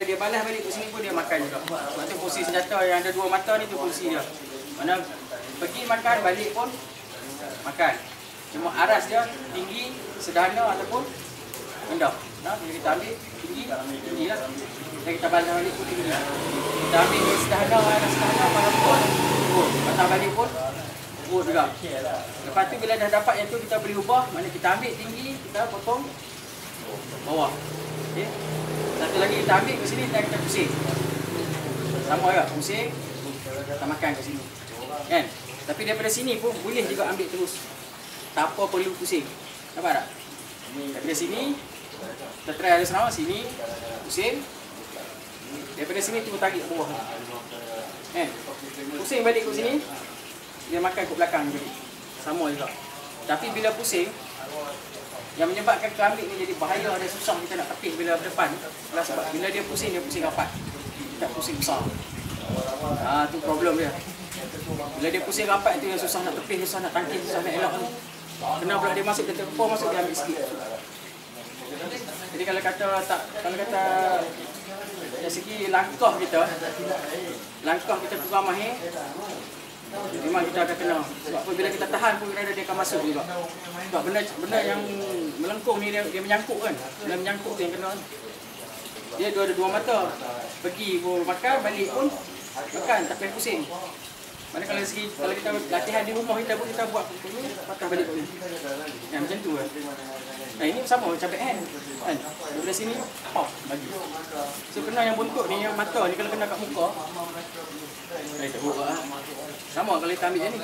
Dia balas balik ke sini pun dia makan juga. Sebab tu fungsi senjata yang ada dua mata ni tu fungsi dia. Mana pergi makan, balik pun makan. Cuma aras dia tinggi, sederhana ataupun rendah. Nah, bila kita ambil tinggi, tinggi lah. Bila kita balas balik pun tinggi. Kita ambil ni sederhana, aras sederhana, apa-apa. Balas balik pun juga. Lepas tu bila dah dapat yang tu kita boleh ubah. Mana kita ambil tinggi, kita potong bawah. Okay. Satu lagi kita ambil ke sini dan kita pusing. Sama juga, pusing. Kita makan ke sini. Kan? Tapi daripada sini pun boleh juga ambil terus. Tak apa perlu pusing. Nampak tak? Daripada sini, kita try ada senang. Sini, pusing. Daripada sini tu tarik ke bawah. Kan? Pusing balik ke sini. Dia makan ke belakang balik. Sama juga. Tapi bila pusing, yang menyebabkan keramik ni jadi bahaya dan susah kita nak tepih bila depan adalah sebab bila dia pusing rapat. Tak pusing besar. Tu problem dia. Bila dia pusing rapat tu yang susah nak tepih, susah nak tangkis, susah nak elak ni. Kena pula dia masuk, dia terpur masuk, dia ambil sikit. Jadi kalau kata dari segi langkah kita kurang mahir, memang kita akan kena. Sebab bila kita tahan pun dia akan masuk juga. Sebab benda yang melengkung ni dia menyangkut kan. Bila menyangkut tu yang kena. Dia ada dua mata. Pergi pun makan, balik pun makan, tak payah pusing. Mana kalau kita latihan di rumah kita pun kita buat dulu, patah balik pun. Ya, macam tu kan. Nah, ini sama macam backhand kan. Dari sini pop bagi. So kena yang buntut ni, yang mata ni kalau kena kat muka. Teruk lah. Sama kalau kita ambil yang ni.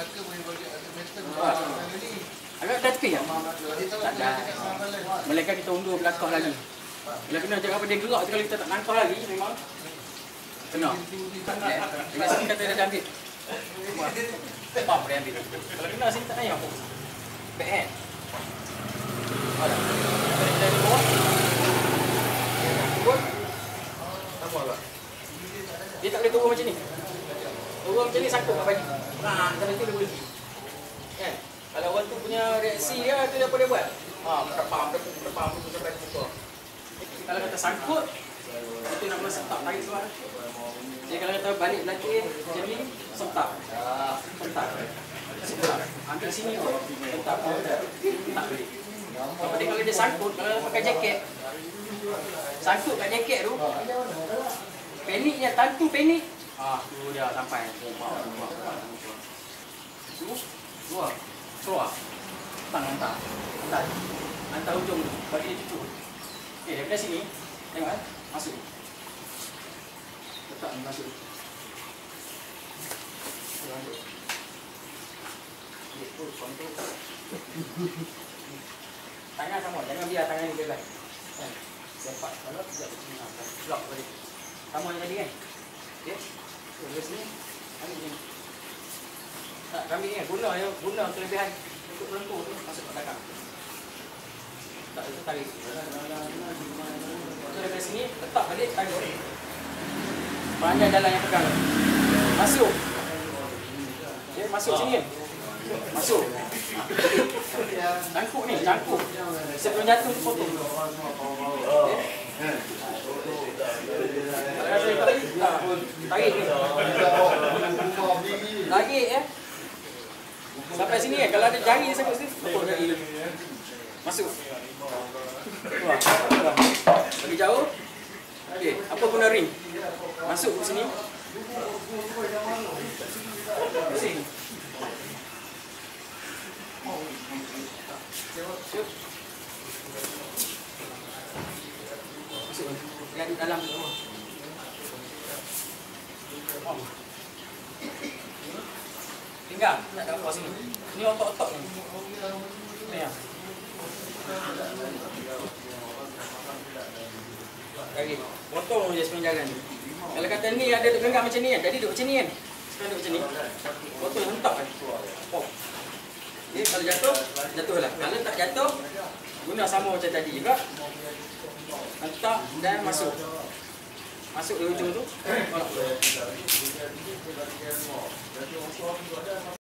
Agak dah tepi tak? Tak dah. Melainkan kita undur belakang lagi. Bila kena jaga apa dia gerak tu, kalau kita tak langkah lagi memang kena. Dengan sini kata dia dah ambil. Pop dia ambil. Kalau kena sini tak payah pun. Backhand. Ada. Dari bawah. Turun. Sama agak. Dia tak boleh turun macam ni. Turun macam ni sangkut kat baju. Dalam tu dia boleh pergi. Kan? Kalau orang tu punya reaksi dia, tu apa dia buat? Terpam sampai muka. Kalau kata sangkut, itu nak sentak tarik suara. Jadi kalau kata balik belakang macam ni, sentak. Ambil sini tu, sentak balik. Tapi kalau dia sangkut, kalau pakai jaket, sangkut kat jaket tu, paniknya, tantu panik. Tu dia sampai. Keluar. Hantar ujung tu, bagi dia cucuk. Okey, daripada sini, tengok kan, masuk. Letak ni masuk. Kontuk. Tangan sama, jangan biar tangan ni bebas. Kan? Sepak, kalau tidak blok balik. Sama yang tadi kan? Okey. Dari sini, ambil ni. Tak, ambil ni, guna kelebihan untuk pelengkung tu masuk ke belakang. Tak, itu tarik. So, dari sini, letak balik, tarik. Panjang dalam yang pegang. Masuk. Okay, masuk sini kan? Masuk. Cangkuk ni, cangkuk. Sebelum jatuh tu potong. Okay. Tarik ni. Tarik ya. Sampai sini kan, kalau ada jari ni sampai sini, potong jari. Masuk. Keluar. Bagi jauh. Okey, apa guna ring? Masuk ke sini. Pusing. Masuk. Yang di dalam tu. Tinggal, nak dapat sini. Ni otot-otot ni. Ni ya. Lagi, potong je sepanjang jalan ni. Kalau kata ni ada duduk genggam macam ni kan, jadi duduk macam ni kan. Sekarang duduk macam ni. Potong hentak kan. Oh. Okay, kalau jatuhlah. Kalau tak jatuh, guna sama macam tadi juga. Hentak dan masuk. Masuk di ujung tu.